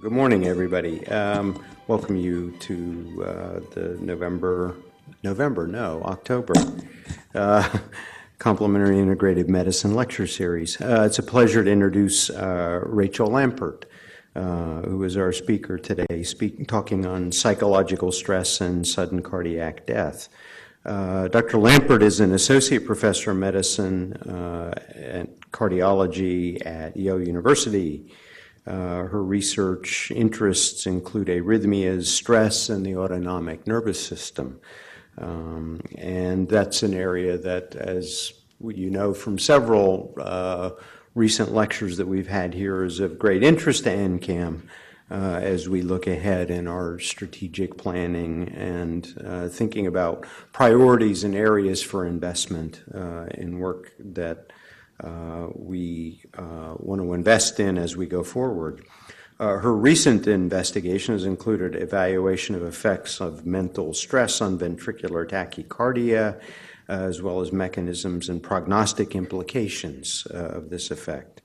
Good morning, everybody. Welcome you to the October Complementary Integrative Medicine Lecture Series. It's a pleasure to introduce Rachel Lampert, who is our speaker today, talking on psychological stress and sudden cardiac death. Dr. Lampert is an associate professor of medicine and cardiology at Yale University. Her research interests include arrhythmias, stress, and the autonomic nervous system. And that's an area that, as you know from several recent lectures that we've had here, is of great interest to NCAM as we look ahead in our strategic planning and thinking about priorities and areas for investment in work that we want to invest in as we go forward. Her recent investigation has included evaluation of effects of mental stress on ventricular tachycardia, as well as mechanisms and prognostic implications of this effect.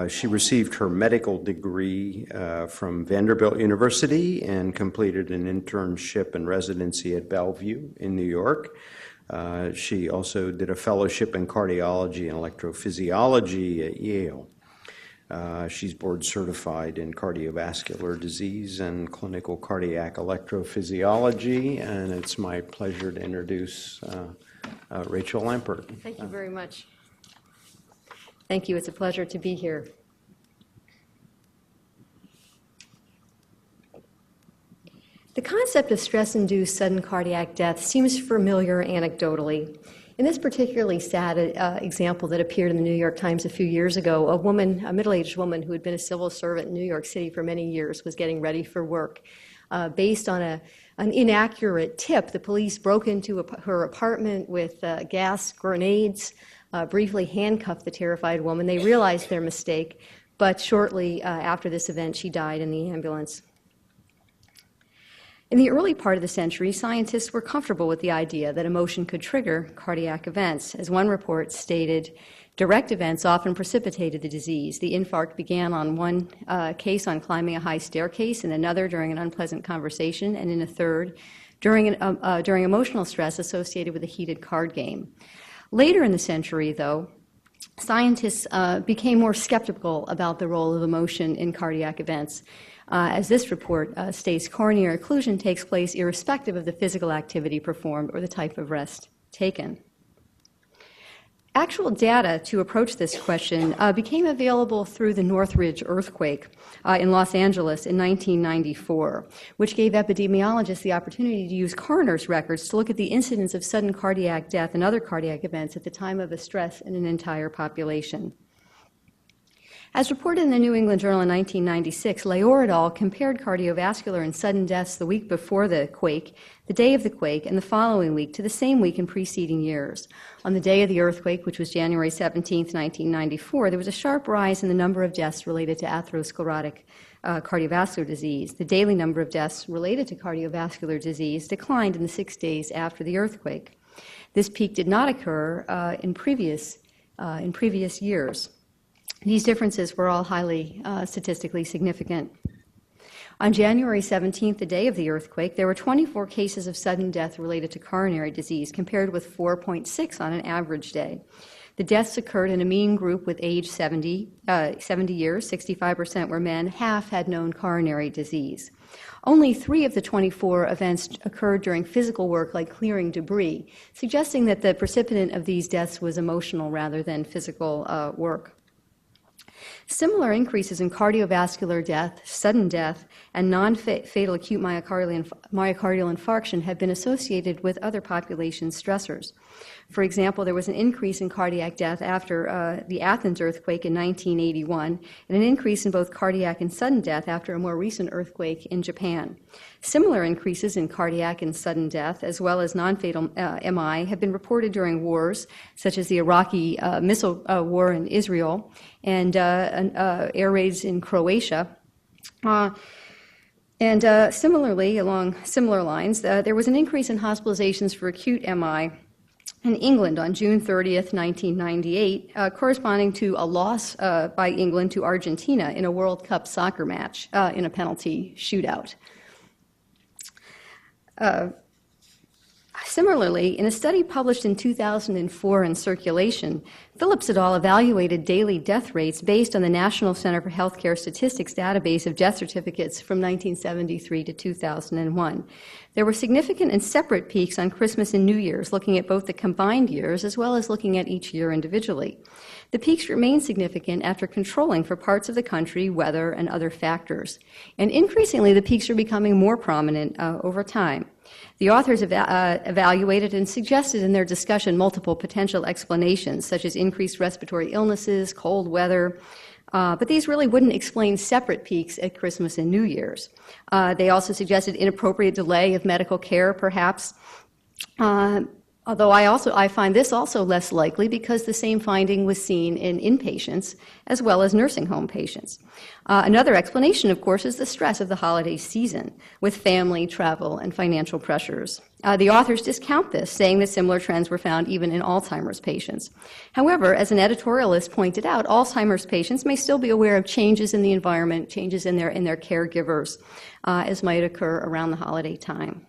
She received her medical degree from Vanderbilt University and completed an internship and residency at Bellevue in New York. She also did a fellowship in cardiology and electrophysiology at Yale. She's board certified in cardiovascular disease and clinical cardiac electrophysiology, and it's my pleasure to introduce Rachel Lampert. Thank you very much. Thank you. It's a pleasure to be here. The concept of stress-induced sudden cardiac death seems familiar anecdotally. In this particularly sad example that appeared in the New York Times a few years ago, a middle-aged woman who had been a civil servant in New York City for many years was getting ready for work. Based on an inaccurate tip, the police broke into her apartment with gas grenades, briefly handcuffed the terrified woman. They realized their mistake, but shortly after this event, she died in the ambulance. In the early part of the century, scientists were comfortable with the idea that emotion could trigger cardiac events. As one report stated, direct events often precipitated the disease. The infarct began on one case on climbing a high staircase, in another during an unpleasant conversation, and in a third during emotional stress associated with a heated card game. Later in the century, though, scientists became more skeptical about the role of emotion in cardiac events. As this report states, coronary occlusion takes place irrespective of the physical activity performed or the type of rest taken. Actual data to approach this question became available through the Northridge Earthquake in Los Angeles in 1994, which gave epidemiologists the opportunity to use coroner's records to look at the incidence of sudden cardiac death and other cardiac events at the time of a stress in an entire population. As reported in the New England Journal in 1996, Lampert et al. Compared cardiovascular and sudden deaths the week before the quake, the day of the quake, and the following week to the same week in preceding years. On the day of the earthquake, which was January 17, 1994, there was a sharp rise in the number of deaths related to atherosclerotic cardiovascular disease. The daily number of deaths related to cardiovascular disease declined in the 6 days after the earthquake. This peak did not occur in previous years. These differences were all highly statistically significant. On January 17th, the day of the earthquake, there were 24 cases of sudden death related to coronary disease, compared with 4.6 on an average day. The deaths occurred in a mean group with age 70 years, 65% were men, half had known coronary disease. Only 3 of the 24 events occurred during physical work like clearing debris, suggesting that the precipitant of these deaths was emotional rather than physical work. Similar increases in cardiovascular death, sudden death, and non-fatal acute myocardial infarction have been associated with other population stressors. For example, there was an increase in cardiac death after the Athens earthquake in 1981, and an increase in both cardiac and sudden death after a more recent earthquake in Japan. Similar increases in cardiac and sudden death, as well as non-fatal MI, have been reported during wars, such as the Iraqi missile war in Israel and air raids in Croatia. Similarly, along similar lines, there was an increase in hospitalizations for acute MI in England on June 30th, 1998, corresponding to a loss by England to Argentina in a World Cup soccer match in a penalty shootout. Similarly, in a study published in 2004 in Circulation, Phillips et al. Evaluated daily death rates based on the National Center for Healthcare Statistics database of death certificates from 1973 to 2001. There were significant and separate peaks on Christmas and New Year's, looking at both the combined years as well as looking at each year individually. The peaks remain significant after controlling for parts of the country, weather, and other factors. And increasingly, the peaks are becoming more prominent over time. The authors evaluated and suggested in their discussion multiple potential explanations, such as increased respiratory illnesses, cold weather, but these really wouldn't explain separate peaks at Christmas and New Year's. They also suggested inappropriate delay of medical care, perhaps, although I find this also less likely because the same finding was seen in inpatients as well as nursing home patients. Another explanation, of course, is the stress of the holiday season with family, travel, and financial pressures. The authors discount this, saying that similar trends were found even in Alzheimer's patients. However, as an editorialist pointed out, Alzheimer's patients may still be aware of changes in the environment, changes in their caregivers, as might occur around the holiday time.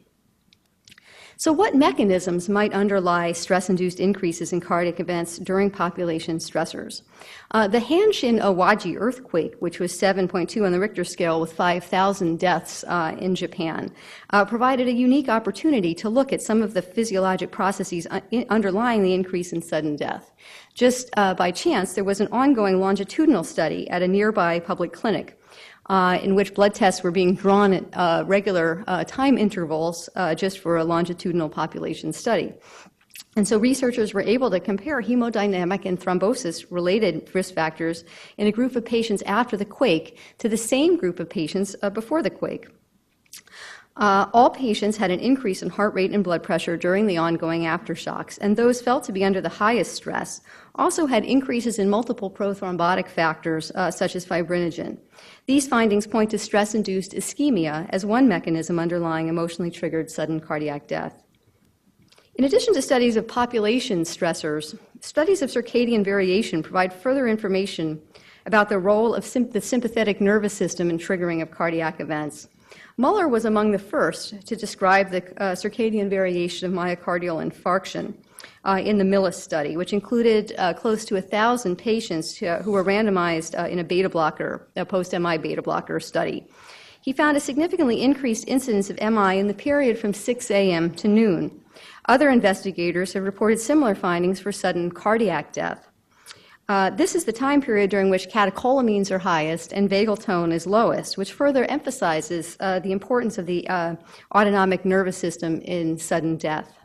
So what mechanisms might underlie stress-induced increases in cardiac events during population stressors? The Hanshin-Awaji earthquake, which was 7.2 on the Richter scale with 5,000 deaths in Japan, provided a unique opportunity to look at some of the physiologic processes underlying the increase in sudden death. Just by chance, there was an ongoing longitudinal study at a nearby public clinic in which blood tests were being drawn at regular time intervals just for a longitudinal population study. And so researchers were able to compare hemodynamic and thrombosis-related risk factors in a group of patients after the quake to the same group of patients before the quake. All patients had an increase in heart rate and blood pressure during the ongoing aftershocks, and those felt to be under the highest stress also had increases in multiple prothrombotic factors such as fibrinogen. These findings point to stress-induced ischemia as one mechanism underlying emotionally triggered sudden cardiac death. In addition to studies of population stressors, studies of circadian variation provide further information about the role of the sympathetic nervous system in triggering of cardiac events. Muller was among the first to describe the circadian variation of myocardial infarction in the Millis study, which included close to 1,000 patients who were randomized in a beta blocker, a post-MI beta blocker study. He found a significantly increased incidence of MI in the period from 6 a.m. to noon. Other investigators have reported similar findings for sudden cardiac death. This is the time period during which catecholamines are highest and vagal tone is lowest, which further emphasizes the importance of the autonomic nervous system in sudden death.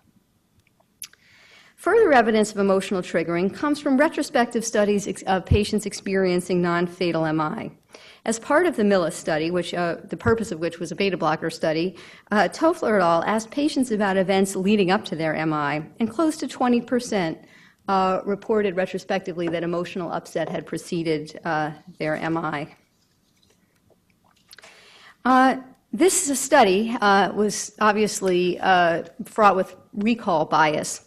Further evidence of emotional triggering comes from retrospective studies of patients experiencing non-fatal MI. As part of the Millis study, which the purpose of which was a beta blocker study, Toffler et al. Asked patients about events leading up to their MI, and close to 20% reported retrospectively that emotional upset had preceded their MI. This study was obviously fraught with recall bias.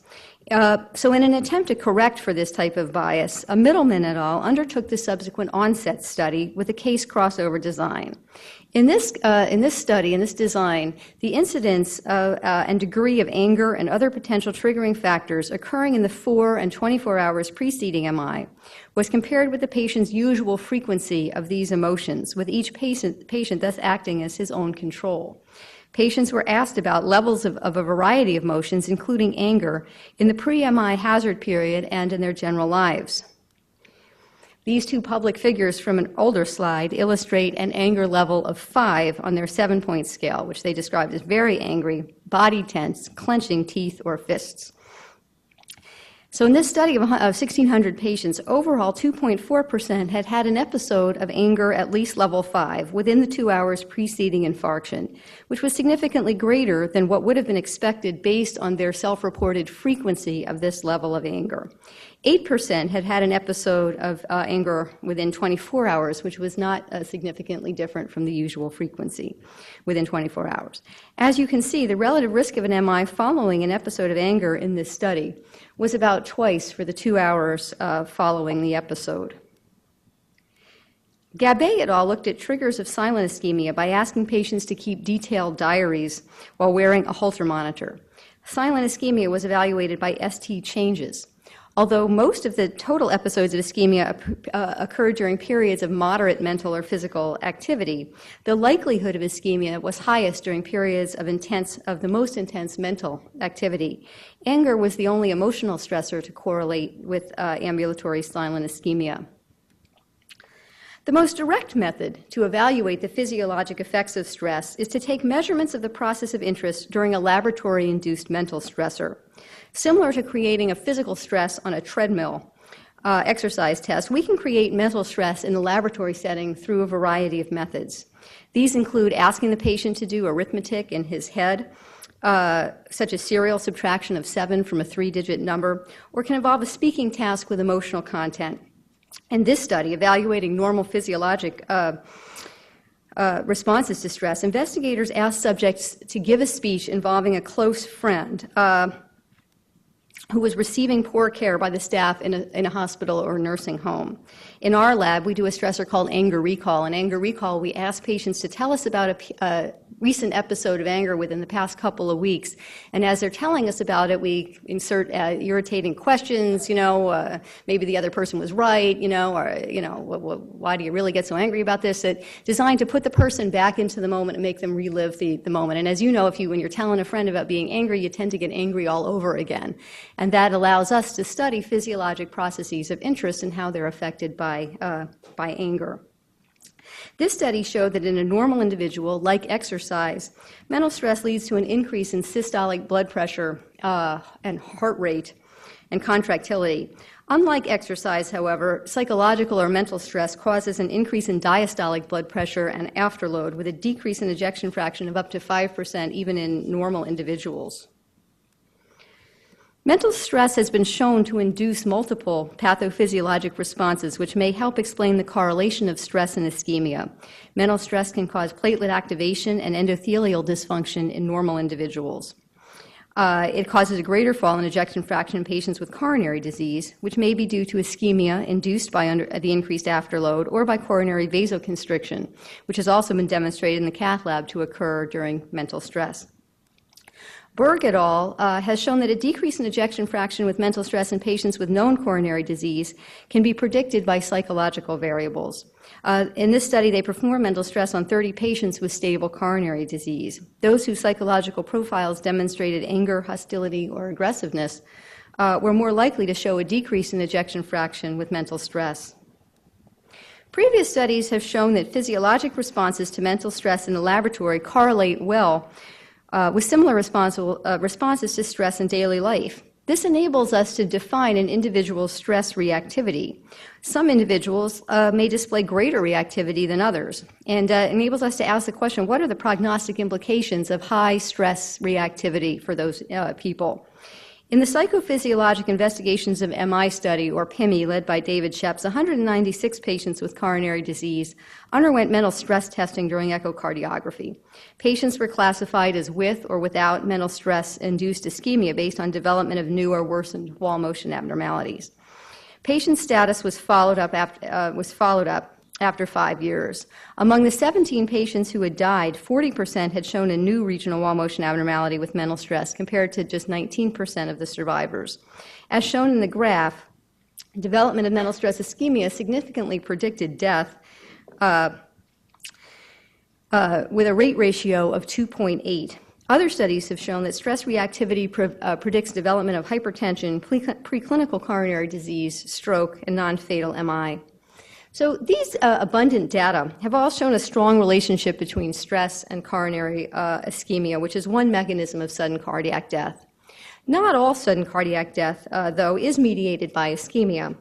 So in an attempt to correct for this type of bias, Middleman et al. Undertook the subsequent onset study with a case crossover design. In this design, the incidence and degree of anger and other potential triggering factors occurring in the 4 and 24 hours preceding MI was compared with the patient's usual frequency of these emotions, with each patient thus acting as his own control. Patients were asked about levels of a variety of emotions, including anger, in the pre-MI hazard period and in their general lives. These two public figures from an older slide illustrate an anger level of 5 on their 7-point scale, which they described as very angry, body tense, clenching teeth or fists. So in this study of 1,600 patients, overall 2.4% had had an episode of anger at least level 5 within the 2 hours preceding infarction, which was significantly greater than what would have been expected based on their self-reported frequency of this level of anger. 8% had had an episode of anger within 24 hours, which was not significantly different from the usual frequency within 24 hours. As you can see, the relative risk of an MI following an episode of anger in this study was about twice for the 2 hours following the episode. Gabay et al. Looked at triggers of silent ischemia by asking patients to keep detailed diaries while wearing a Holter monitor. Silent ischemia was evaluated by ST changes. Although most of the total episodes of ischemia occurred during periods of moderate mental or physical activity, the likelihood of ischemia was highest during periods of the most intense mental activity. Anger was the only emotional stressor to correlate with ambulatory silent ischemia. The most direct method to evaluate the physiologic effects of stress is to take measurements of the process of interest during a laboratory-induced mental stressor. Similar to creating a physical stress on a treadmill exercise test, we can create mental stress in the laboratory setting through a variety of methods. These include asking the patient to do arithmetic in his head, such as serial subtraction of 7 from a 3-digit number, or can involve a speaking task with emotional content. In this study, evaluating normal physiologic responses to stress, investigators asked subjects to give a speech involving a close friend who was receiving poor care by the staff in a hospital or nursing home. In our lab, we do a stressor called anger recall. In anger recall, we ask patients to tell us about a recent episode of anger within the past couple of weeks. And as they're telling us about it, we insert irritating questions, maybe the other person was right, or, why do you really get so angry about this? Designed to put the person back into the moment and make them relive the moment. And as you know, when you're telling a friend about being angry, you tend to get angry all over again. And that allows us to study physiologic processes of interest and how they're affected by anger. This study showed that in a normal individual, like exercise, mental stress leads to an increase in systolic blood pressure and heart rate and contractility. Unlike exercise, however, psychological or mental stress causes an increase in diastolic blood pressure and afterload, with a decrease in ejection fraction of up to 5% even in normal individuals. Mental stress has been shown to induce multiple pathophysiologic responses, which may help explain the correlation of stress and ischemia. Mental stress can cause platelet activation and endothelial dysfunction in normal individuals. It causes a greater fall in ejection fraction in patients with coronary disease, which may be due to ischemia induced by the increased afterload or by coronary vasoconstriction, which has also been demonstrated in the cath lab to occur during mental stress. Berg et al. Has shown that a decrease in ejection fraction with mental stress in patients with known coronary disease can be predicted by psychological variables. In this study, they performed mental stress on 30 patients with stable coronary disease. Those whose psychological profiles demonstrated anger, hostility, or aggressiveness were more likely to show a decrease in ejection fraction with mental stress. Previous studies have shown that physiologic responses to mental stress in the laboratory correlate well with similar responses to stress in daily life. This enables us to define an individual's stress reactivity. Some individuals may display greater reactivity than others, and enables us to ask the question, what are the prognostic implications of high stress reactivity for those people? In the Psychophysiologic Investigations of MI study, or PIMI, led by David Sheps, 196 patients with coronary disease underwent mental stress testing during echocardiography. Patients were classified as with or without mental stress-induced ischemia based on development of new or worsened wall motion abnormalities. Patient status was followed up after 5 years. Among the 17 patients who had died, 40% had shown a new regional wall motion abnormality with mental stress, compared to just 19% of the survivors. As shown in the graph, development of mental stress ischemia significantly predicted death with a rate ratio of 2.8. Other studies have shown that stress reactivity predicts development of hypertension, preclinical coronary disease, stroke, and non-fatal MI. So these abundant data have all shown a strong relationship between stress and coronary ischemia, which is one mechanism of sudden cardiac death. Not all sudden cardiac death, though, is mediated by ischemia.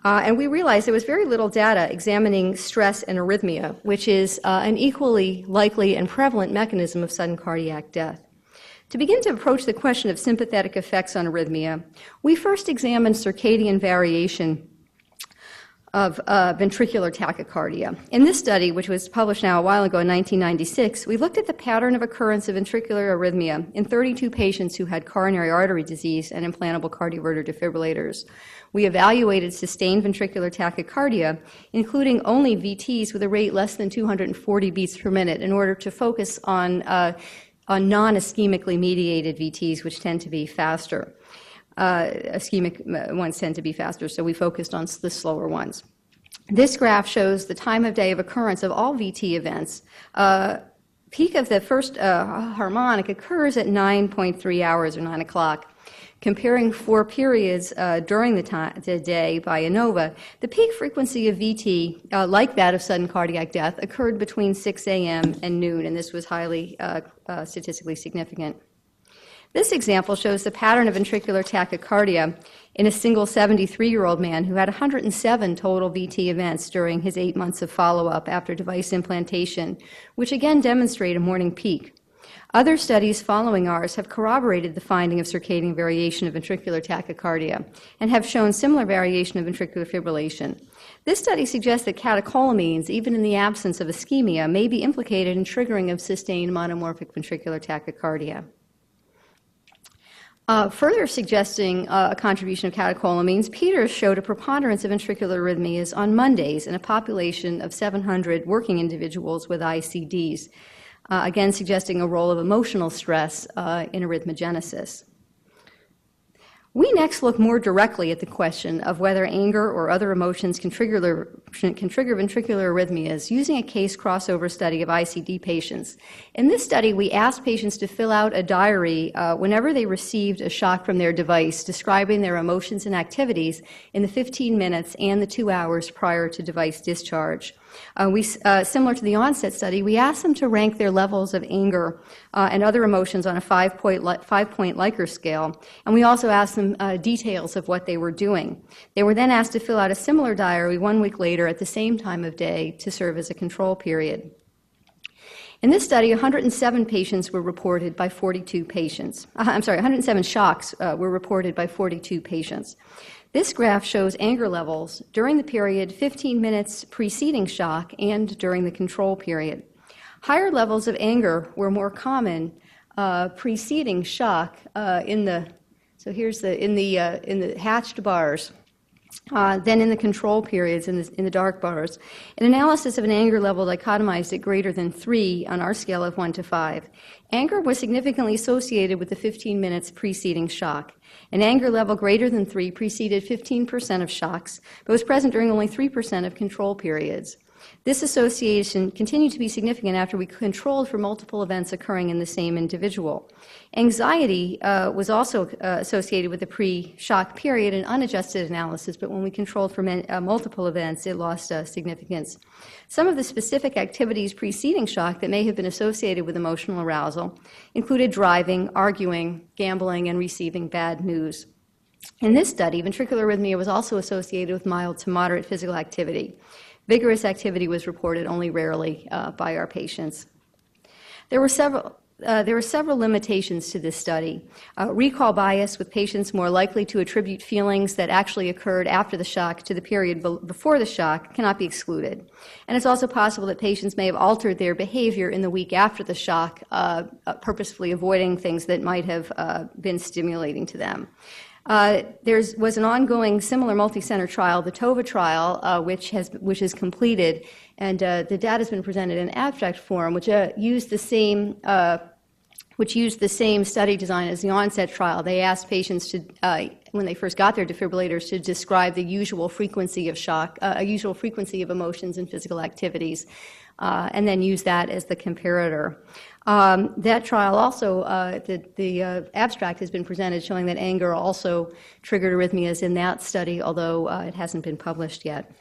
And we realized there was very little data examining stress and arrhythmia, which is an equally likely and prevalent mechanism of sudden cardiac death. To begin to approach the question of sympathetic effects on arrhythmia, we first examined circadian variation of ventricular tachycardia. In this study, which was published now a while ago in 1996, we looked at the pattern of occurrence of ventricular arrhythmia in 32 patients who had coronary artery disease and implantable cardioverter-defibrillators. We evaluated sustained ventricular tachycardia, including only VTs with a rate less than 240 beats per minute, in order to focus on non-ischemically mediated VTs, which tend to be faster. Ischemic ones tend to be faster, so we focused on the slower ones. This graph shows the time of day of occurrence of all VT events. Peak of the first harmonic occurs at 9.3 hours or 9 o'clock. Comparing 4 periods during the day by ANOVA, the peak frequency of VT, like that of sudden cardiac death, occurred between 6 a.m. and noon, and this was highly statistically significant. This example shows the pattern of ventricular tachycardia in a single 73-year-old man who had 107 total VT events during his 8 months of follow-up after device implantation, which again demonstrate a morning peak. Other studies following ours have corroborated the finding of circadian variation of ventricular tachycardia and have shown similar variation of ventricular fibrillation. This study suggests that catecholamines, even in the absence of ischemia, may be implicated in triggering of sustained monomorphic ventricular tachycardia. Further suggesting a contribution of catecholamines, Peters showed a preponderance of ventricular arrhythmias on Mondays in a population of 700 working individuals with ICDs, again suggesting a role of emotional stress in arrhythmogenesis. We next look more directly at the question of whether anger or other emotions can trigger ventricular arrhythmias using a case crossover study of ICD patients. In this study, we asked patients to fill out a diary whenever they received a shock from their device, describing their emotions and activities in the 15 minutes and the 2 hours prior to device discharge. Similar to the onset study, we asked them to rank their levels of anger and other emotions on a 5-point Likert scale, and we also asked them details of what they were doing. They were then asked to fill out a similar diary 1 week later at the same time of day to serve as a control period. In this study, 107 patients were reported by 42 patients. 107 shocks were reported by 42 patients. This graph shows anger levels during the period 15 minutes preceding shock and during the control period. Higher levels of anger were more common preceding shock in the hatched bars than in the control periods in the dark bars. An analysis of an anger level dichotomized at greater than 3 on our scale of 1 to 5. Anger was significantly associated with the 15 minutes preceding shock. An anger level greater than 3 preceded 15% of shocks, but was present during only 3% of control periods. This association continued to be significant after we controlled for multiple events occurring in the same individual. Anxiety was also associated with the pre-shock period in unadjusted analysis, but when we controlled for multiple events, it lost significance. Some of the specific activities preceding shock that may have been associated with emotional arousal included driving, arguing, gambling, and receiving bad news. In this study, ventricular arrhythmia was also associated with mild to moderate physical activity. Vigorous activity was reported only rarely by our patients. There were several limitations to this study. Recall bias, with patients more likely to attribute feelings that actually occurred after the shock to the period before the shock, cannot be excluded. And it's also possible that patients may have altered their behavior in the week after the shock, purposefully avoiding things that might have been stimulating to them. There was an ongoing similar multi-center trial, the TOVA trial, which is completed, and the data has been presented in abstract form, which used the same study design as the onset trial. They asked patients to, when they first got their defibrillators, to describe the usual frequency of shock, usual frequency of emotions and physical activities, and then use that as the comparator. That trial also, the abstract has been presented showing that anger also triggered arrhythmias in that study, although it hasn't been published yet.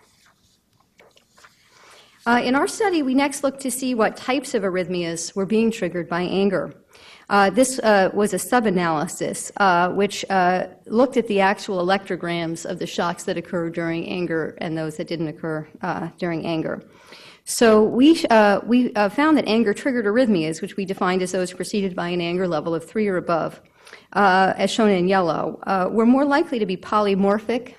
In our study, we next looked to see what types of arrhythmias were being triggered by anger. This was a sub-analysis which looked at the actual electrograms of the shocks that occurred during anger and those that didn't occur during anger. So we found that anger-triggered arrhythmias, which we defined as those preceded by an anger level of 3 or above, as shown in yellow, were more likely to be polymorphic,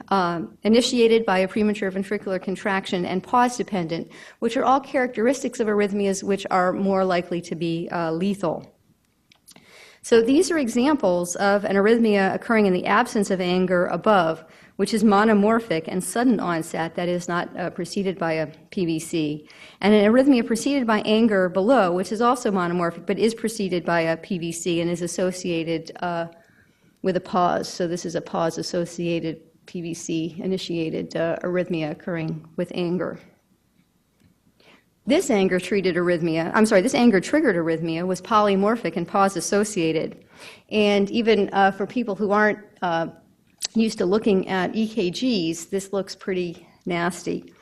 initiated by a premature ventricular contraction, and pause-dependent, which are all characteristics of arrhythmias which are more likely to be lethal. So these are examples of an arrhythmia occurring in the absence of anger above, which is monomorphic and sudden onset, that is not preceded by a PVC, and an arrhythmia preceded by anger below, which is also monomorphic but is preceded by a PVC and is associated with a pause. So this is a pause-associated PVC-initiated arrhythmia occurring with anger. This anger-triggered arrhythmia was polymorphic and pause-associated. And even for people who aren't used to looking at EKGs, this looks pretty nasty.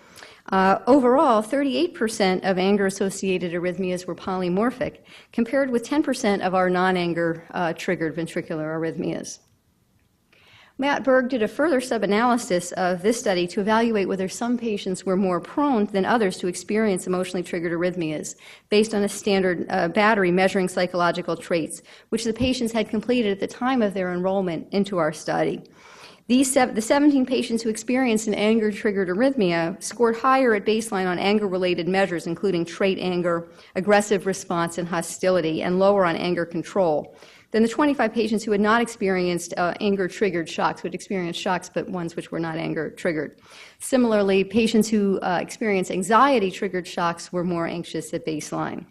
Overall, 38% of anger-associated arrhythmias were polymorphic, compared with 10% of our non-anger-triggered ventricular arrhythmias. Matt Berg did a further sub-analysis of this study to evaluate whether some patients were more prone than others to experience emotionally triggered arrhythmias based on a standard battery measuring psychological traits, which the patients had completed at the time of their enrollment into our study. The 17 patients who experienced an anger-triggered arrhythmia scored higher at baseline on anger-related measures, including trait anger, aggressive response, and hostility, and lower on anger control than the 25 patients who had not experienced anger-triggered shocks, who had experienced shocks but ones which were not anger-triggered. Similarly, patients who experienced anxiety-triggered shocks were more anxious at baseline.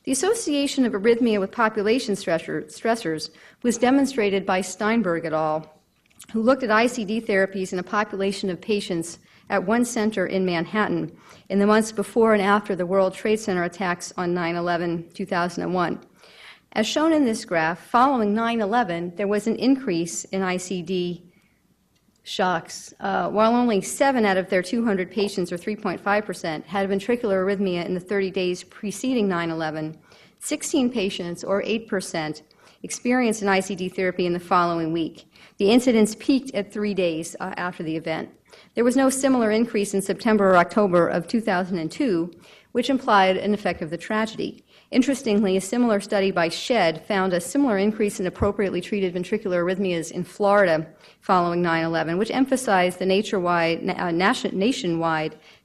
The association of arrhythmia with population stressors was demonstrated by Steinberg et al., who looked at ICD therapies in a population of patients at one center in Manhattan in the months before and after the World Trade Center attacks on 9/11/2001. As shown in this graph, following 9/11, there was an increase in ICD shocks, while only 7 out of their 200 patients, or 3.5%, had ventricular arrhythmia in the 30 days preceding 9/11. 16 patients, or 8%, experienced an ICD therapy in the following week. The incidence peaked at 3 days after the event. There was no similar increase in September or October of 2002, which implied an effect of the tragedy. Interestingly, a similar study by Shed found a similar increase in appropriately treated ventricular arrhythmias in Florida following 9/11, which emphasized the nationwide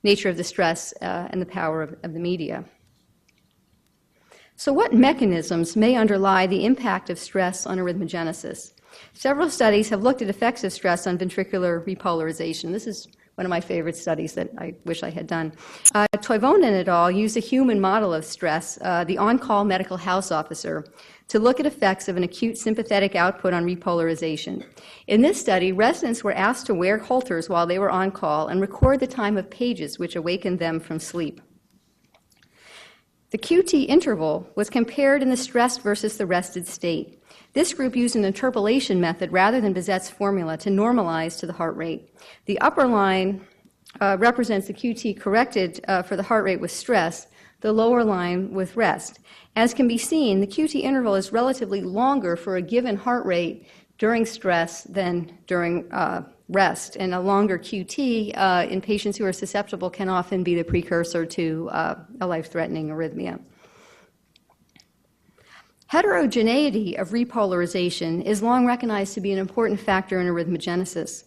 nature of the stress and the power of the media. So what mechanisms may underlie the impact of stress on arrhythmogenesis? Several studies have looked at effects of stress on ventricular repolarization. This is one of my favorite studies that I wish I had done. Toivonen et al. Used a human model of stress, the on-call medical house officer, to look at effects of an acute sympathetic output on repolarization. In this study, residents were asked to wear halters while they were on call and record the time of pages which awakened them from sleep. The QT interval was compared in the stressed versus the rested state. This group used an interpolation method rather than Bizet's formula to normalize to the heart rate. The upper line represents the QT corrected for the heart rate with stress, the lower line with rest. As can be seen, the QT interval is relatively longer for a given heart rate during stress than during rest, and a longer QT in patients who are susceptible can often be the precursor to a life-threatening arrhythmia. Heterogeneity of repolarization is long recognized to be an important factor in arrhythmogenesis.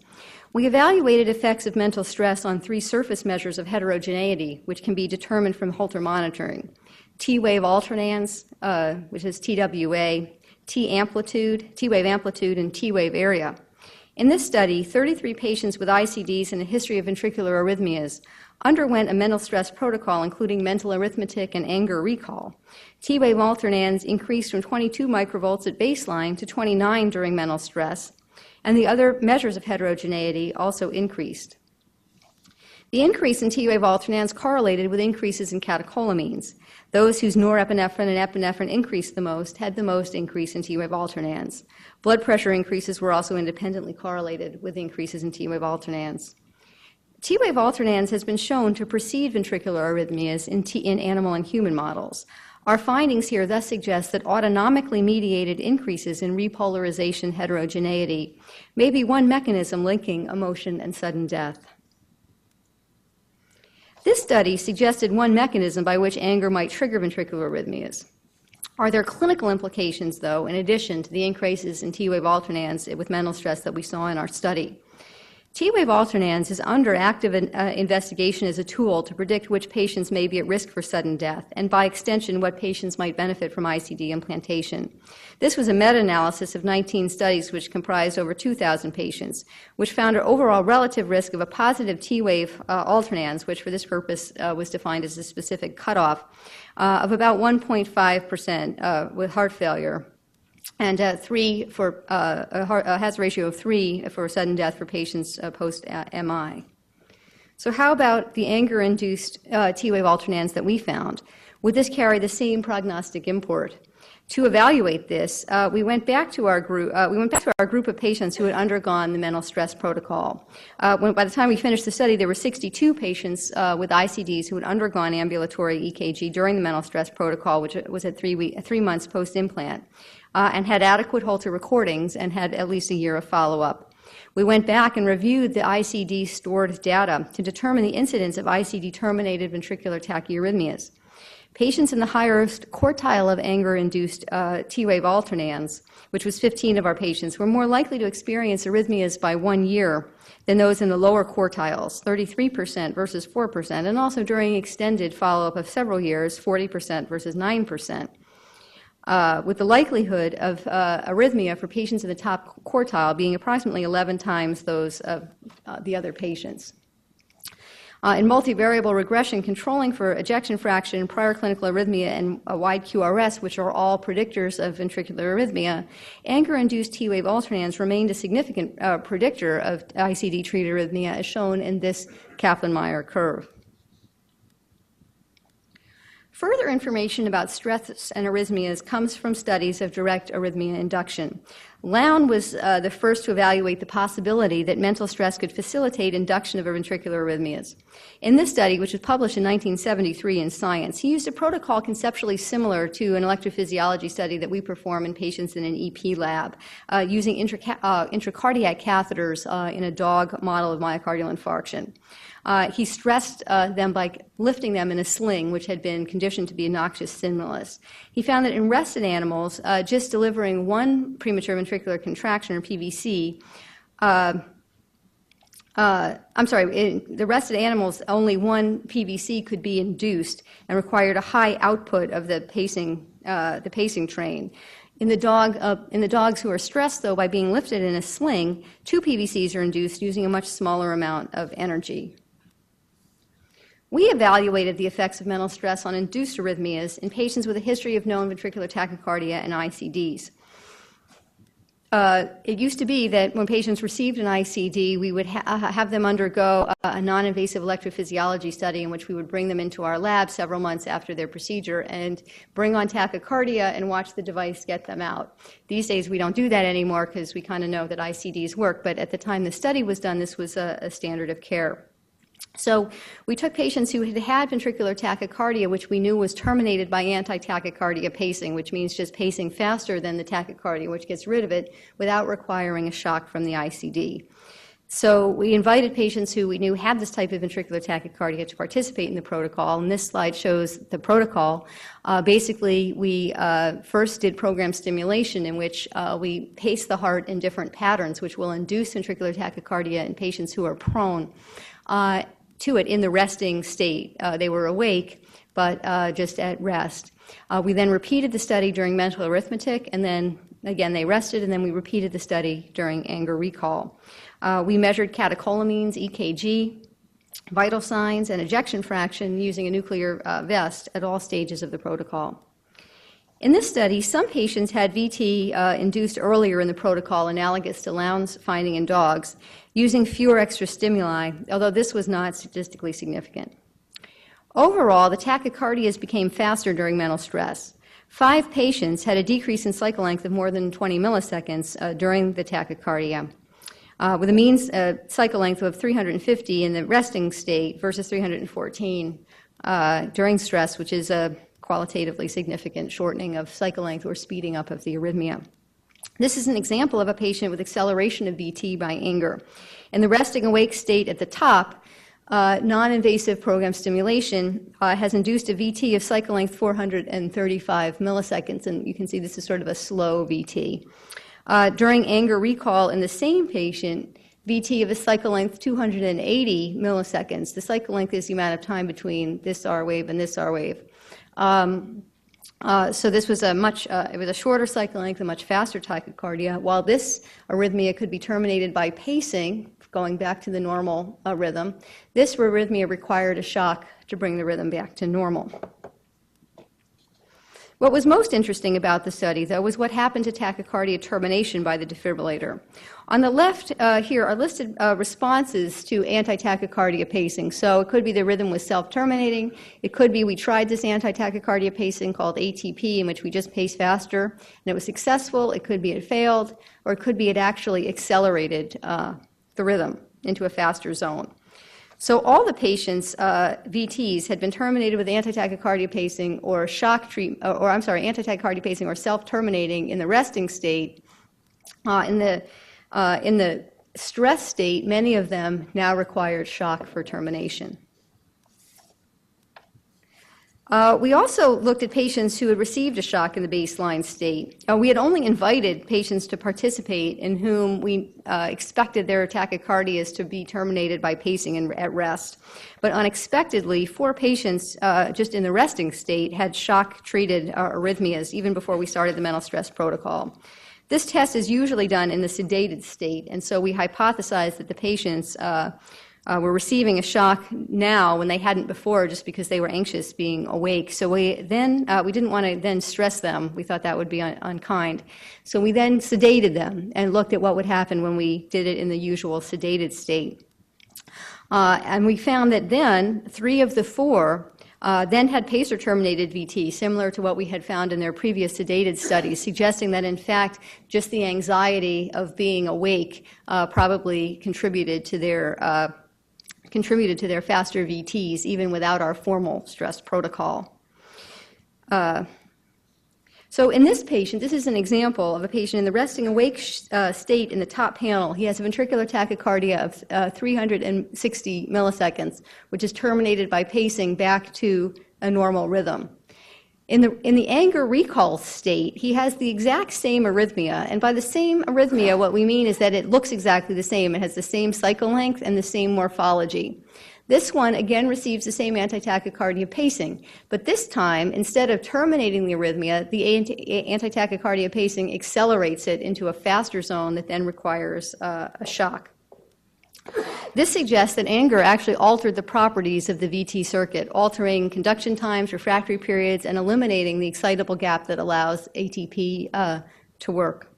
We evaluated effects of mental stress on 3 surface measures of heterogeneity, which can be determined from Holter monitoring: T-wave alternans, which is TWA, T-wave amplitude, and T-wave area. In this study, 33 patients with ICDs and a history of ventricular arrhythmias underwent a mental stress protocol, including mental arithmetic and anger recall. T-wave alternans increased from 22 microvolts at baseline to 29 during mental stress, and the other measures of heterogeneity also increased. The increase in T-wave alternans correlated with increases in catecholamines. Those whose norepinephrine and epinephrine increased the most had the most increase in T-wave alternans. Blood pressure increases were also independently correlated with increases in T-wave alternans. T-wave alternans has been shown to precede ventricular arrhythmias in animal and human models. Our findings here thus suggest that autonomically mediated increases in repolarization heterogeneity may be one mechanism linking emotion and sudden death. This study suggested one mechanism by which anger might trigger ventricular arrhythmias. Are there clinical implications, though, in addition to the increases in T-wave alternans with mental stress that we saw in our study? T-wave alternans is under active investigation as a tool to predict which patients may be at risk for sudden death, and by extension, what patients might benefit from ICD implantation. This was a meta-analysis of 19 studies which comprised over 2,000 patients, which found an overall relative risk of a positive T-wave alternans, which for this purpose was defined as a specific cutoff, of about 1.5% with heart failure, and 3 for a hazard ratio of 3 for sudden death for patients post-MI. So how about the anger-induced T-wave alternans that we found? Would this carry the same prognostic import? To evaluate this, we went back to our group. Of patients who had undergone the mental stress protocol. By the time we finished the study, there were 62 patients with ICDs who had undergone ambulatory EKG during the mental stress protocol, which was at 3 months post-implant, and had adequate Holter recordings and had at least a year of follow-up. We went back and reviewed the ICD stored data to determine the incidence of ICD-terminated ventricular tachyarrhythmias. Patients in the highest quartile of anger-induced T-wave alternans, which was 15 of our patients, were more likely to experience arrhythmias by 1 year than those in the lower quartiles, 33% versus 4%, and also during extended follow-up of several years, 40% versus 9%. With the likelihood of arrhythmia for patients in the top quartile being approximately 11 times those of the other patients. In multivariable regression, controlling for ejection fraction, prior clinical arrhythmia, and a wide QRS, which are all predictors of ventricular arrhythmia, anger-induced T-wave alternans remained a significant predictor of ICD-treated arrhythmia, as shown in this Kaplan-Meier curve. Further information about stress and arrhythmias comes from studies of direct arrhythmia induction. Lown was the first to evaluate the possibility that mental stress could facilitate induction of ventricular arrhythmias. In this study, which was published in 1973 in Science, he used a protocol conceptually similar to an electrophysiology study that we perform in patients in an EP lab, using intracardiac catheters in a dog model of myocardial infarction. He stressed them by lifting them in a sling, which had been conditioned to be a noxious stimulus. He found that in rested animals, just delivering one premature ventricular contraction, or PVC, in the rested animals, only one PVC could be induced and required a high output of the pacing train. In the dogs who are stressed, though, by being lifted in a sling, 2 PVCs are induced using a much smaller amount of energy. We evaluated the effects of mental stress on induced arrhythmias in patients with a history of known ventricular tachycardia and ICDs. It used to be that when patients received an ICD, we would have them undergo a non-invasive electrophysiology study in which we would bring them into our lab several months after their procedure and bring on tachycardia and watch the device get them out. These days we don't do that anymore because we kind of know that ICDs work, but at the time the study was done, this was a standard of care. So we took patients who had had ventricular tachycardia, which we knew was terminated by anti-tachycardia pacing, which means just pacing faster than the tachycardia, which gets rid of it without requiring a shock from the ICD. So we invited patients who we knew had this type of ventricular tachycardia to participate in the protocol, and this slide shows the protocol. Basically, we first did program stimulation in which we pace the heart in different patterns, which will induce ventricular tachycardia in patients who are prone to it in the resting state. They were awake, but just at rest. We then repeated the study during mental arithmetic, and then again they rested, and then we repeated the study during anger recall. We measured catecholamines, EKG, vital signs, and ejection fraction using a nuclear vest at all stages of the protocol. In this study, some patients had VT induced earlier in the protocol, analogous to Lown's finding in dogs, using fewer extra stimuli, although this was not statistically significant. Overall, the tachycardias became faster during mental stress. 5 patients had a decrease in cycle length of more than 20 milliseconds during the tachycardia, with a mean cycle length of 350 in the resting state versus 314 during stress, which is a qualitatively significant shortening of cycle length or speeding up of the arrhythmia. This is an example of a patient with acceleration of VT by anger. In the resting awake state at the top, non-invasive program stimulation has induced a VT of cycle length 435 milliseconds, and you can see this is sort of a slow VT. During anger recall in the same patient, VT of a cycle length 280 milliseconds. The cycle length is the amount of time between this R wave and this R wave. So this was it was a shorter cycle length, a much faster tachycardia, while this arrhythmia could be terminated by pacing, going back to the normal rhythm. This arrhythmia required a shock to bring the rhythm back to normal. What was most interesting about the study, though, was what happened to tachycardia termination by the defibrillator. On the left here are listed responses to anti-tachycardia pacing. So it could be the rhythm was self-terminating. It could be we tried this anti-tachycardia pacing called ATP, in which we just pace faster, and it was successful. It could be it failed, or it could be it actually accelerated the rhythm into a faster zone. So all the patients' VTs had been terminated with anti-tachycardia pacing or anti-tachycardia pacing or self-terminating in the resting state. In the stress state, many of them now required shock for termination. We also looked at patients who had received a shock in the baseline state. We had only invited patients to participate in whom we expected their tachycardias to be terminated by pacing at rest. But unexpectedly, 4 patients just in the resting state had shock-treated arrhythmias even before we started the mental stress protocol. This test is usually done in the sedated state, and so we hypothesized that the patients were receiving a shock now when they hadn't before, just because they were anxious being awake. So we didn't want to then stress them. We thought that would be unkind. So we then sedated them and looked at what would happen when we did it in the usual sedated state. And we found that then 3 of the 4 then had pacer-terminated VT, similar to what we had found in their previous sedated studies, suggesting that, in fact, just the anxiety of being awake probably contributed to their faster VTs, even without our formal stress protocol. So in this patient, this is an example of a patient in the resting awake state in the top panel. He has a ventricular tachycardia of 360 milliseconds, which is terminated by pacing back to a normal rhythm. In the anger recall state, he has the exact same arrhythmia, and by the same arrhythmia, what we mean is that it looks exactly the same. It has the same cycle length and the same morphology. This one, again, receives the same anti-tachycardia pacing, but this time, instead of terminating the arrhythmia, the anti-tachycardia pacing accelerates it into a faster zone that then requires a shock. This suggests that anger actually altered the properties of the VT circuit, altering conduction times, refractory periods, and eliminating the excitable gap that allows ATP to work.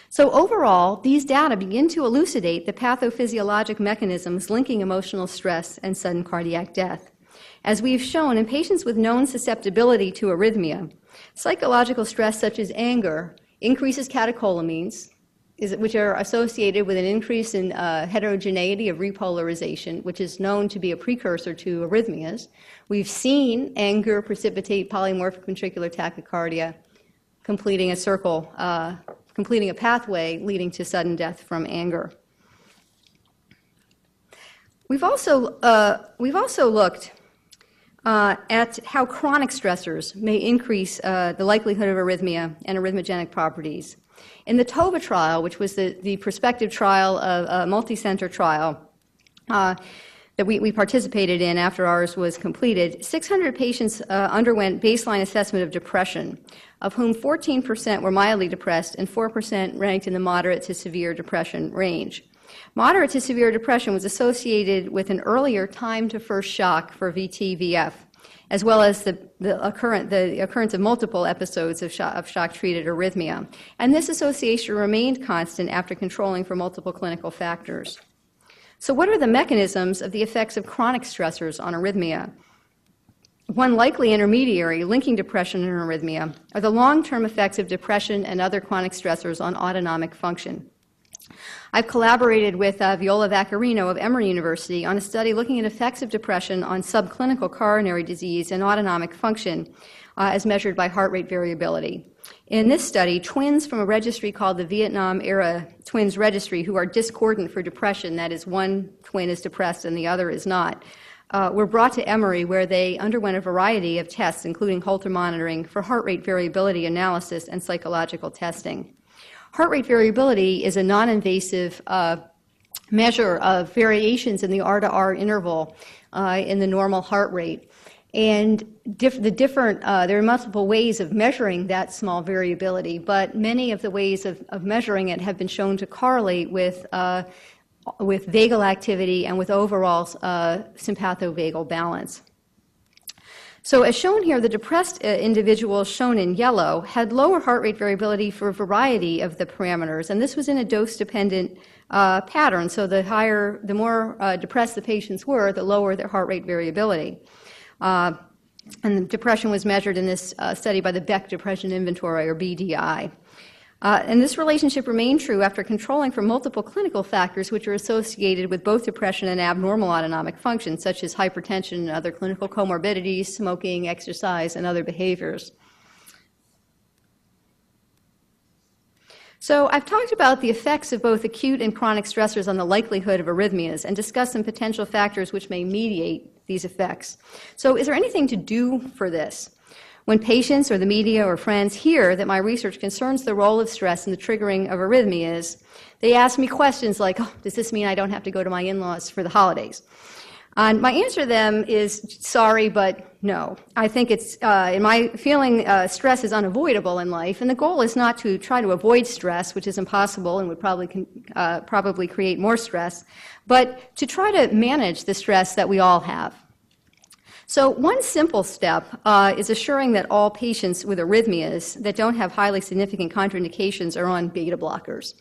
So overall, these data begin to elucidate the pathophysiologic mechanisms linking emotional stress and sudden cardiac death. As we've shown, in patients with known susceptibility to arrhythmia, psychological stress such as anger increases catecholamines, which are associated with an increase in heterogeneity of repolarization, which is known to be a precursor to arrhythmias. We've seen anger precipitate polymorphic ventricular tachycardia, completing a pathway leading to sudden death from anger. We've also looked at how chronic stressors may increase the likelihood of arrhythmia and arrhythmogenic properties. In the TOVA trial, which was the prospective trial of a multi-center trial that we participated in after ours was completed, 600 patients underwent baseline assessment of depression, of whom 14% were mildly depressed and 4% ranked in the moderate to severe depression range. Moderate to severe depression was associated with an earlier time to first shock for VT-VF, as well as the occurrence of multiple episodes of shock-treated arrhythmia. And this association remained constant after controlling for multiple clinical factors. So what are the mechanisms of the effects of chronic stressors on arrhythmia? One likely intermediary linking depression and arrhythmia are the long-term effects of depression and other chronic stressors on autonomic function. I've collaborated with Viola Vaccarino of Emory University on a study looking at effects of depression on subclinical coronary disease and autonomic function as measured by heart rate variability. In this study, twins from a registry called the Vietnam-era Twins Registry, who are discordant for depression, that is, one twin is depressed and the other is not, were brought to Emory, where they underwent a variety of tests, including Holter monitoring, for heart rate variability analysis and psychological testing. Heart rate variability is a non-invasive measure of variations in the R to R interval in the normal heart rate. And there are multiple ways of measuring that small variability, but many of the ways of measuring it have been shown to correlate with vagal activity and with overall sympathovagal balance. So as shown here, the depressed individuals shown in yellow had lower heart rate variability for a variety of the parameters, and this was in a dose-dependent pattern. So the more depressed the patients were, the lower their heart rate variability. And the depression was measured in this study by the Beck Depression Inventory, or BDI. And this relationship remained true after controlling for multiple clinical factors which are associated with both depression and abnormal autonomic function, such as hypertension and other clinical comorbidities, smoking, exercise, and other behaviors. So I've talked about the effects of both acute and chronic stressors on the likelihood of arrhythmias and discussed some potential factors which may mediate these effects. So is there anything to do for this? When patients or the media or friends hear that my research concerns the role of stress in the triggering of arrhythmias, they ask me questions like, oh, does this mean I don't have to go to my in-laws for the holidays? And my answer to them is sorry, but no. I think it's, in my feeling, stress is unavoidable in life, and the goal is not to try to avoid stress, which is impossible and would probably create more stress, but to try to manage the stress that we all have. So one simple step is assuring that all patients with arrhythmias that don't have highly significant contraindications are on beta blockers.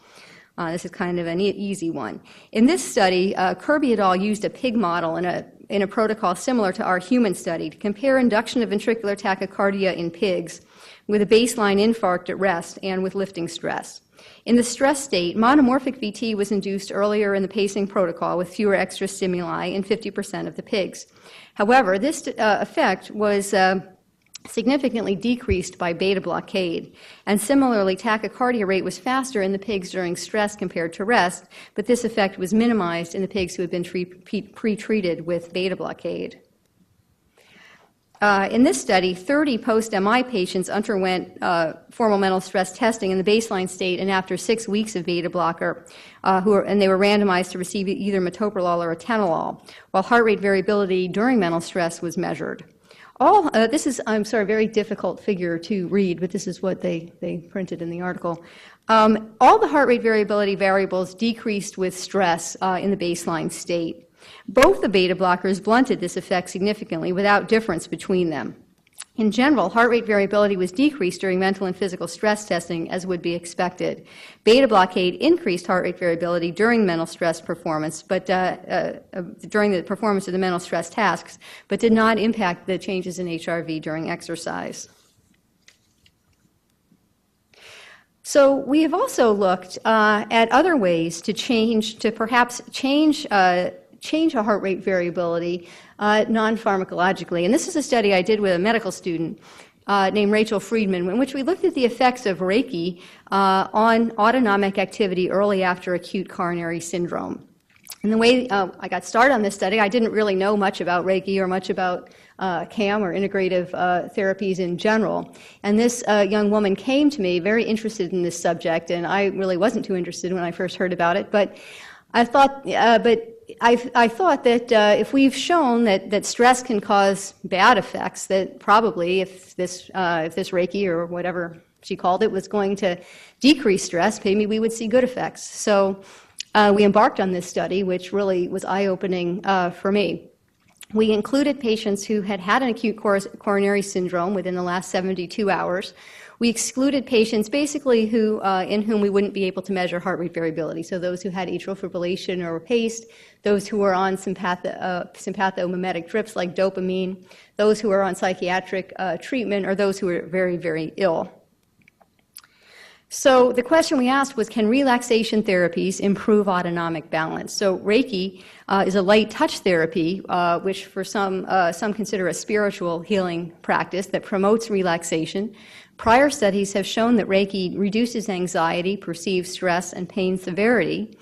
This is kind of an easy one. In this study, Kirby et al. Used a pig model in a protocol similar to our human study to compare induction of ventricular tachycardia in pigs with a baseline infarct at rest and with lifting stress. In the stress state, monomorphic VT was induced earlier in the pacing protocol with fewer extra stimuli in 50% of the pigs. However, this effect was significantly decreased by beta blockade, and similarly, tachycardia rate was faster in the pigs during stress compared to rest, but this effect was minimized in the pigs who had been pre-treated with beta blockade. In this study, 30 post-MI patients underwent formal mental stress testing in the baseline state and after 6 weeks of beta blocker, and they were randomized to receive either metoprolol or atenolol, while heart rate variability during mental stress was measured. This is, I'm sorry, a very difficult figure to read, but this is what they printed in the article. All the heart rate variability variables decreased with stress in the baseline state. Both the beta blockers blunted this effect significantly without difference between them. In general, heart rate variability was decreased during mental and physical stress testing, as would be expected. Beta blockade increased heart rate variability during mental stress performance, but during the performance of the mental stress tasks, but did not impact the changes in HRV during exercise. So we have also looked at other ways to perhaps change a heart rate variability non-pharmacologically. And this is a study I did with a medical student named Rachel Friedman, in which we looked at the effects of Reiki on autonomic activity early after acute coronary syndrome. And the way I got started on this study, I didn't really know much about Reiki or much about CAM or integrative therapies in general. And this young woman came to me very interested in this subject, and I really wasn't too interested when I first heard about it, but I thought that if we've shown that stress can cause bad effects, that probably if this Reiki or whatever she called it was going to decrease stress, maybe we would see good effects. So we embarked on this study, which really was eye-opening for me. We included patients who had had an acute coronary syndrome within the last 72 hours. We excluded patients basically in whom we wouldn't be able to measure heart rate variability, so those who had atrial fibrillation or were paced, those who were on sympathomimetic drips like dopamine, those who were on psychiatric treatment, or those who were very, very ill. So the question we asked was, can relaxation therapies improve autonomic balance? So Reiki is a light touch therapy, which for some consider a spiritual healing practice that promotes relaxation. Prior studies have shown that Reiki reduces anxiety, perceived stress, and pain severity.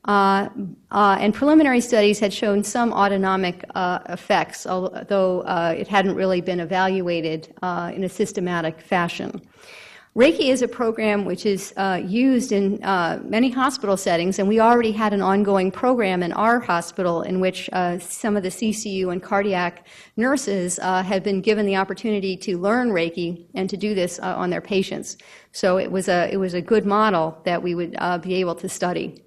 And preliminary studies had shown some autonomic effects, although it hadn't really been evaluated in a systematic fashion. Reiki is a program which is used in many hospital settings, and we already had an ongoing program in our hospital in which some of the CCU and cardiac nurses had been given the opportunity to learn Reiki and to do this on their patients. So it was a good model that we would be able to study.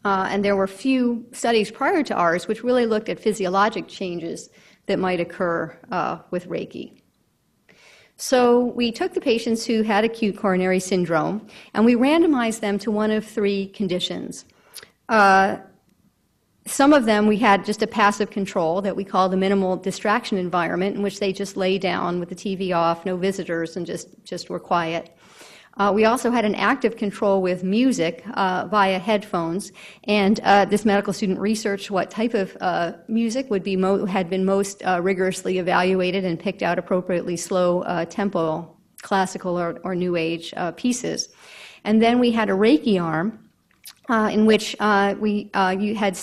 And there were few studies prior to ours which really looked at physiologic changes that might occur with Reiki. So we took the patients who had acute coronary syndrome, and we randomized them to one of three conditions. Some of them we had just a passive control that we call the minimal distraction environment, in which they just lay down with the TV off, no visitors, and just were quiet. We also had an active control with music via headphones, and this medical student researched what type of music had been most rigorously evaluated and picked out appropriately slow tempo, classical or new age pieces. And then we had a Reiki arm in which you had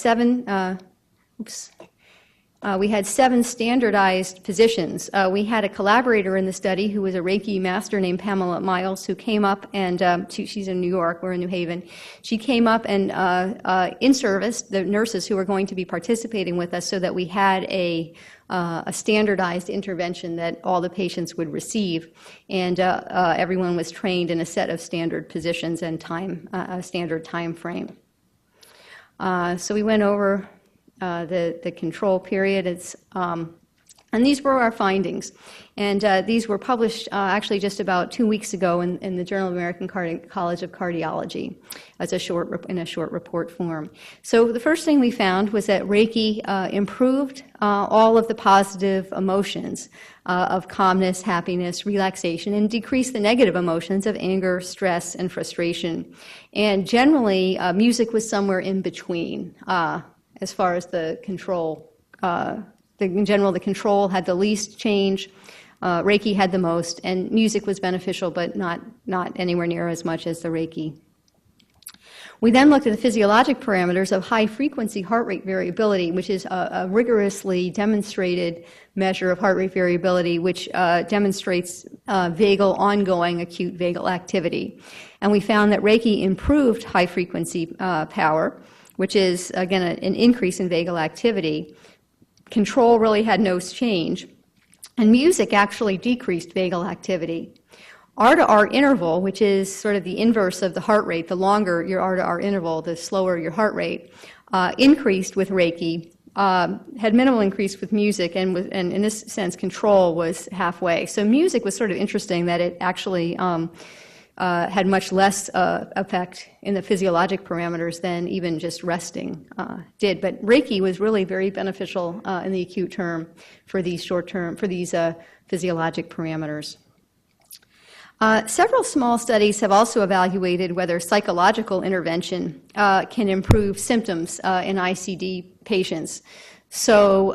we had seven standardized positions. We had a collaborator in the study who was a Reiki master named Pamela Miles, who came up and she's in New York, we're in New Haven. She came up and in service the nurses who were going to be participating with us, so that we had a standardized intervention that all the patients would receive, and everyone was trained in a set of standard positions and a standard time frame. So we went over the control period. And these were our findings. And these were published actually just about 2 weeks ago in the Journal of American College of Cardiology as in a short report form. So the first thing we found was that Reiki improved all of the positive emotions of calmness, happiness, relaxation, and decreased the negative emotions of anger, stress, and frustration. And generally, music was somewhere in between. As far as the control, in general, the control had the least change, Reiki had the most, and music was beneficial, but not anywhere near as much as the Reiki. We then looked at the physiologic parameters of high-frequency heart rate variability, which is a rigorously demonstrated measure of heart rate variability, which demonstrates vagal, ongoing acute vagal activity. And we found that Reiki improved high-frequency power, which is, again, an increase in vagal activity. Control really had no change, and music actually decreased vagal activity. R-to-R interval, which is sort of the inverse of the heart rate, the longer your R-to-R interval, the slower your heart rate, increased with Reiki, had minimal increase with music, and in this sense, control was halfway. So music was sort of interesting that it actually had much less effect in the physiologic parameters than even just resting did. But Reiki was really very beneficial in the acute term for these physiologic parameters. Several small studies have also evaluated whether psychological intervention can improve symptoms in ICD patients. So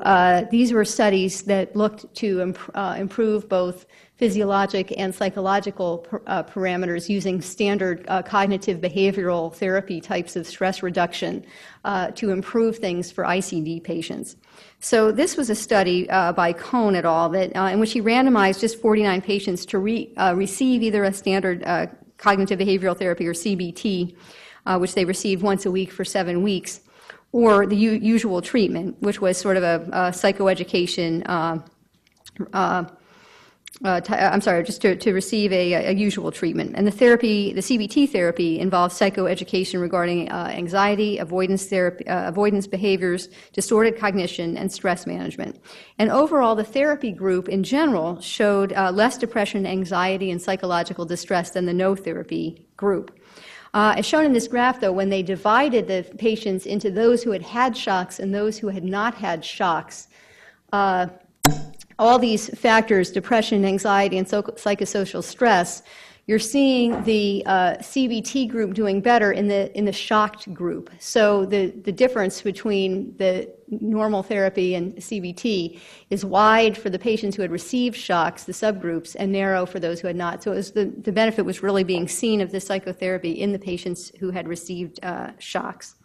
these were studies that looked to improve both physiologic and psychological parameters using standard cognitive behavioral therapy types of stress reduction to improve things for ICD patients. So this was a study by Cohn et al. In which he randomized just 49 patients to receive either a standard cognitive behavioral therapy or CBT, which they received once a week for 7 weeks, or the usual treatment, which was sort of a psychoeducation to receive a usual treatment. And the CBT therapy involves psychoeducation regarding anxiety, avoidance behaviors, distorted cognition, and stress management. And overall, the therapy group in general showed less depression, anxiety, and psychological distress than the no therapy group. As shown in this graph, though, when they divided the patients into those who had had shocks and those who had not had shocks, all these factors, depression, anxiety, and psychosocial stress, you're seeing the CBT group doing better in the shocked group. So the difference between the normal therapy and CBT is wide for the patients who had received shocks, the subgroups, and narrow for those who had not. So it was the benefit was really being seen of this psychotherapy in the patients who had received shocks.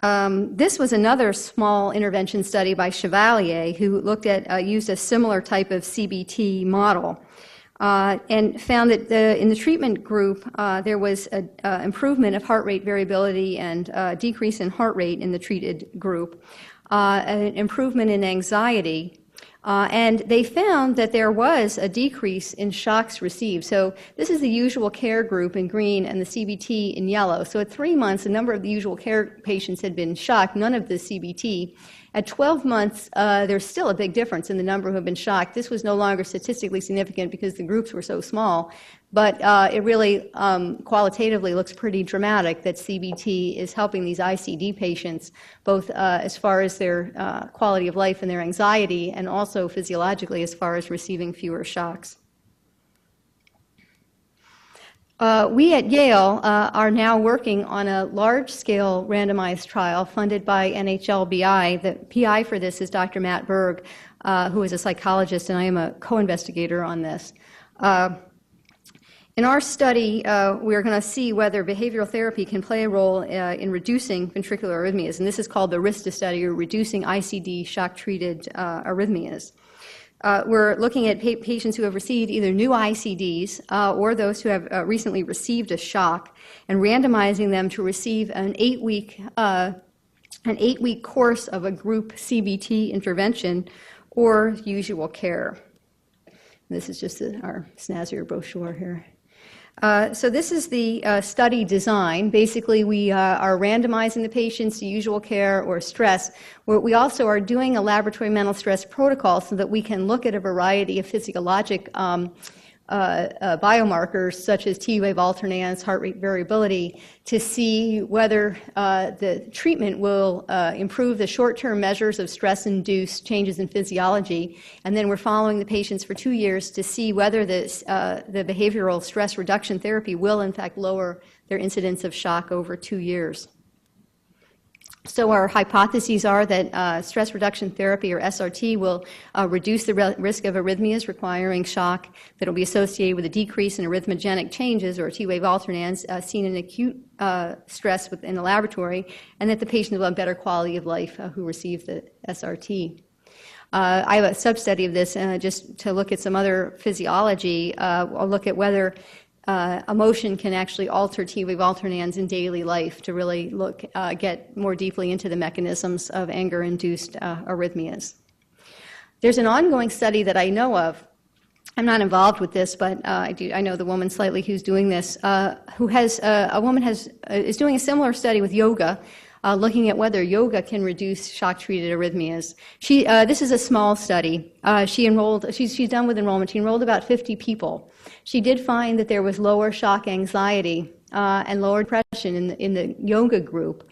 This was another small intervention study by Chevalier, who looked at used a similar type of CBT model. And found that in the treatment group, there was an improvement of heart rate variability and decrease in heart rate in the treated group, an improvement in anxiety, and they found that there was a decrease in shocks received. So this is the usual care group in green and the CBT in yellow. So at 3 months, a number of the usual care patients had been shocked, none of the CBT. At 12 months, there's still a big difference in the number who have been shocked. This was no longer statistically significant because the groups were so small, but it really qualitatively looks pretty dramatic that CBT is helping these ICD patients, both as far as their quality of life and their anxiety, and also physiologically as far as receiving fewer shocks. We at Yale are now working on a large-scale randomized trial funded by NHLBI. The PI for this is Dr. Matt Berg, who is a psychologist, and I am a co-investigator on this. In our study, we are going to see whether behavioral therapy can play a role in reducing ventricular arrhythmias, and this is called the RISTA study, or Reducing ICD Shock-Treated Arrhythmias. We're looking at patients who have received either new ICDs or those who have recently received a shock, and randomizing them to receive an 8-week course of a group CBT intervention or usual care. This is just our snazzier brochure here. So this is the study design. Basically, we are randomizing the patients to usual care or stress. We also are doing a laboratory mental stress protocol so that we can look at a variety of physiologic biomarkers such as T wave alternance, heart rate variability, to see whether the treatment will improve the short-term measures of stress-induced changes in physiology. And then we're following the patients for 2 years to see whether the behavioral stress reduction therapy will in fact lower their incidence of shock over 2 years. So our hypotheses are that stress reduction therapy, or SRT, will reduce the risk of arrhythmias requiring shock that will be associated with a decrease in arrhythmogenic changes, or T-wave alternans, seen in acute stress in the laboratory, and that the patient will have better quality of life who receive the SRT. I have a sub-study of this just to look at some other physiology. I'll look at whether emotion can actually alter T-wave alternans in daily life to really get more deeply into the mechanisms of anger-induced arrhythmias. There's an ongoing study that I know of. I'm not involved with this, but I know the woman slightly who's doing this, is doing a similar study with yoga, looking at whether yoga can reduce shock-treated arrhythmias. This is a small study. She's done with enrollment. She enrolled about 50 people. She did find that there was lower shock anxiety and lower depression in the yoga group.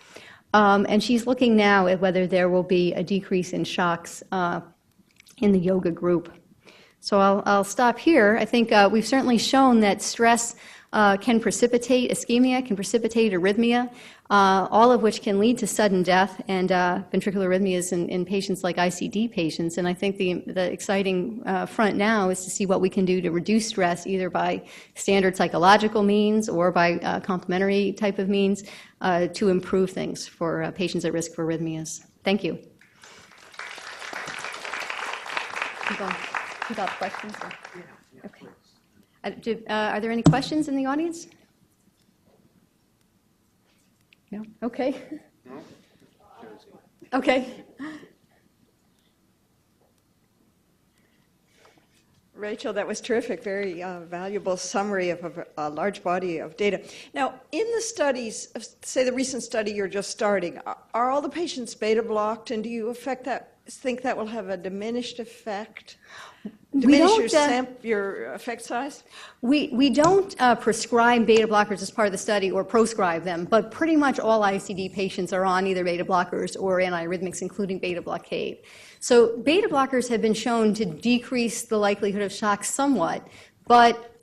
And she's looking now at whether there will be a decrease in shocks in the yoga group. So I'll stop here. I think we've certainly shown that stress can precipitate ischemia, can precipitate arrhythmia, all of which can lead to sudden death and ventricular arrhythmias in patients like ICD patients. And I think the exciting front now is to see what we can do to reduce stress, either by standard psychological means or by complementary type of means, to improve things for patients at risk for arrhythmias. Thank you. Without questions? Okay. Are there any questions in the audience? No? Okay. No? Okay. Rachel, that was terrific. Very valuable summary of a large body of data. Now, in the studies, say the recent study you're just starting, are all the patients beta blocked, and do you think that will have a diminished effect? Diminish your effect size? We don't prescribe beta blockers as part of the study or proscribe them, but pretty much all ICD patients are on either beta blockers or antiarrhythmics, including beta blockade. So beta blockers have been shown to decrease the likelihood of shock somewhat, but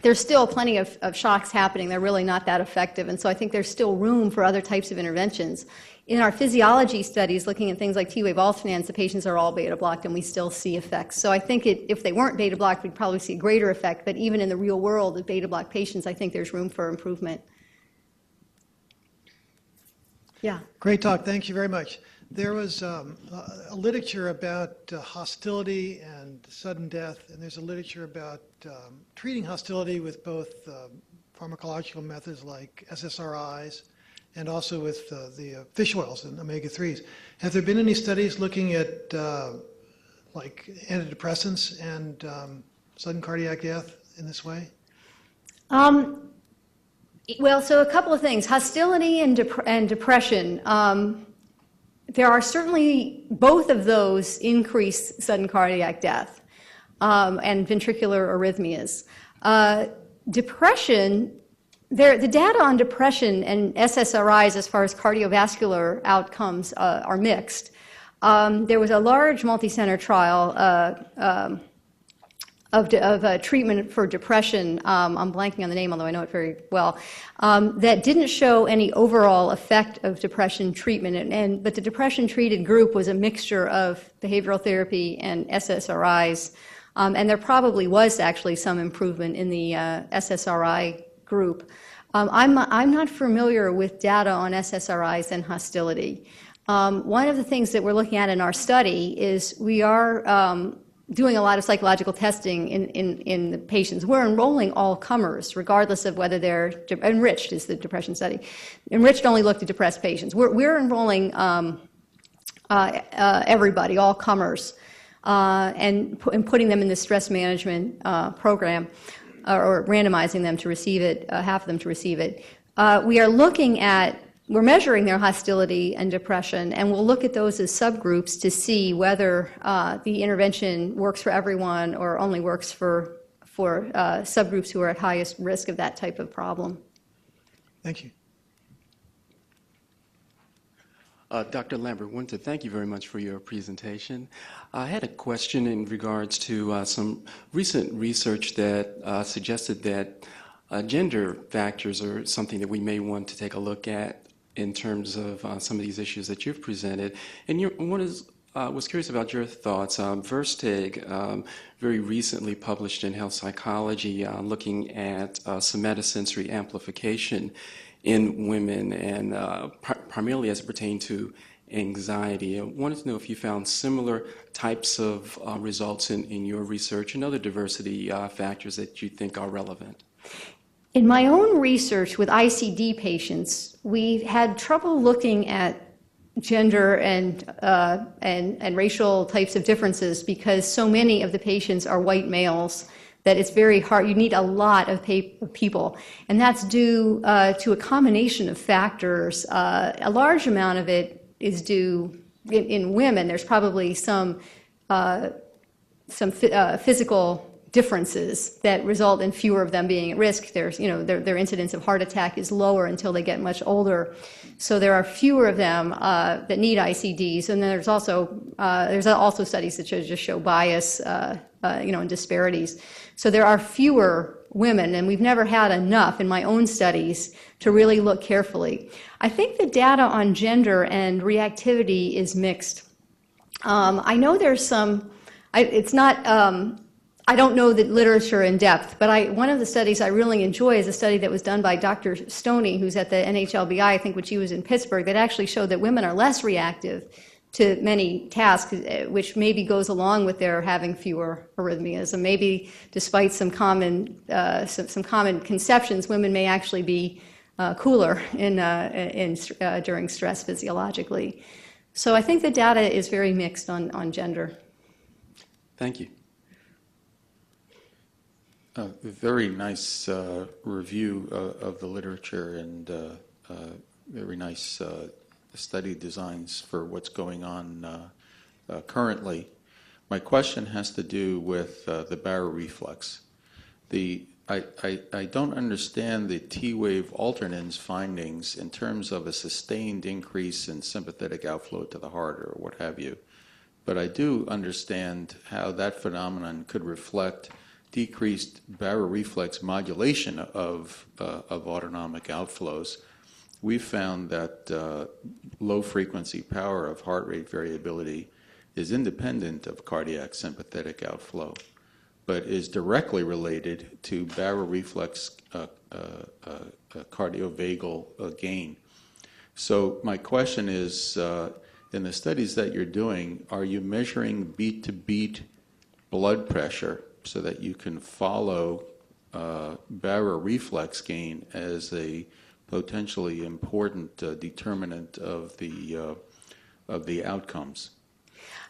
there's still plenty of shocks happening. They're really not that effective, and so I think there's still room for other types of interventions. In our physiology studies, looking at things like T-wave alternans, the patients are all beta blocked, and we still see effects. So I think if they weren't beta blocked, we'd probably see a greater effect, but even in the real world of beta blocked patients, I think there's room for improvement. Yeah. Great talk. Thank you very much. There was a literature about hostility and sudden death, and there's a literature about treating hostility with both pharmacological methods like SSRIs and also with the fish oils and omega-3s. Have there been any studies looking at like antidepressants and sudden cardiac death in this way? Well, so a couple of things. Hostility and depression. There are certainly, both of those increase sudden cardiac death and ventricular arrhythmias. Depression, the data on depression and SSRIs as far as cardiovascular outcomes are mixed. There was a large multi-center trial of treatment for depression, I'm blanking on the name, although I know it very well, that didn't show any overall effect of depression treatment. But the depression-treated group was a mixture of behavioral therapy and SSRIs. And there probably was actually some improvement in the SSRI group. I'm not familiar with data on SSRIs and hostility. One of the things that we're looking at in our study is we are doing a lot of psychological testing in the patients. We're enrolling all comers, regardless of whether they're enriched, is the depression study. Enriched only looked at depressed patients. We're enrolling everybody, all comers, and putting them in the stress management program, or randomizing them to receive it, half of them to receive it. We're measuring their hostility and depression, and we'll look at those as subgroups to see whether the intervention works for everyone or only works for subgroups who are at highest risk of that type of problem. Thank you. Dr. Lampert, I want to thank you very much for your presentation. I had a question in regards to some recent research that suggested that gender factors are something that we may want to take a look at in terms of some of these issues that you've presented. And was curious about your thoughts. Versteg very recently published in Health Psychology looking at somatosensory amplification in women, and primarily as it pertained to anxiety. I wanted to know if you found similar types of results in your research and other diversity factors that you think are relevant. In my own research with ICD patients, we had trouble looking at gender and racial types of differences because so many of the patients are white males that it's very hard. You need a lot of people, and that's due to a combination of factors. A large amount of it is due in women. There's probably some physical differences that result in fewer of them being at risk. There's, their incidence of heart attack is lower until they get much older. So there are fewer of them that need ICDs. And there's also studies that just show bias, and disparities. So there are fewer women, and we've never had enough in my own studies to really look carefully. I think the data on gender and reactivity is mixed. I know there's some, I don't know the literature in depth, but one of the studies I really enjoy is a study that was done by Dr. Stoney, who's at the NHLBI, I think, when she was in Pittsburgh, that actually showed that women are less reactive to many tasks, which maybe goes along with their having fewer arrhythmias. And maybe, despite some common conceptions, women may actually be cooler during stress physiologically. So I think the data is very mixed on gender. Thank you. Very nice review of the literature and very nice study designs for what's going on currently. My question has to do with the baroreflex. I don't understand the T-wave alternans findings in terms of a sustained increase in sympathetic outflow to the heart or what have you, but I do understand how that phenomenon could reflect decreased baroreflex modulation of autonomic outflows, we found that low-frequency power of heart rate variability is independent of cardiac sympathetic outflow, but is directly related to baroreflex cardiovagal gain. So my question is, in the studies that you're doing, are you measuring beat-to-beat blood pressure so that you can follow baroreflex gain as a potentially important determinant of the outcomes?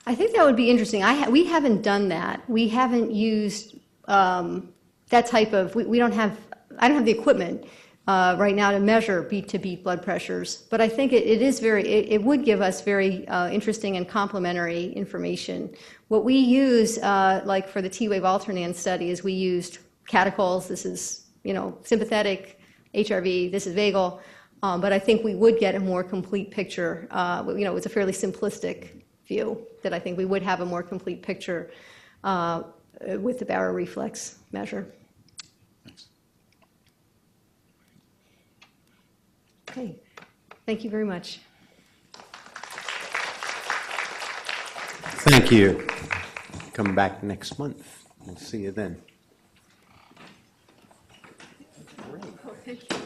I think that would be interesting. We haven't done that. We haven't used that type of. We don't have. I don't have the equipment right now to measure beat-to-beat blood pressures. But I think it is very. It would give us very interesting and complementary information. What we use, like for the T-wave alternans study, is we used catechols. This is sympathetic HRV. This is vagal. But I think we would get a more complete picture. It's a fairly simplistic view that I think we would have a more complete picture with the baroreflex measure. Thanks. Okay, thank you very much. Thank you. Come back next month. We'll see you then. Oh, thank you.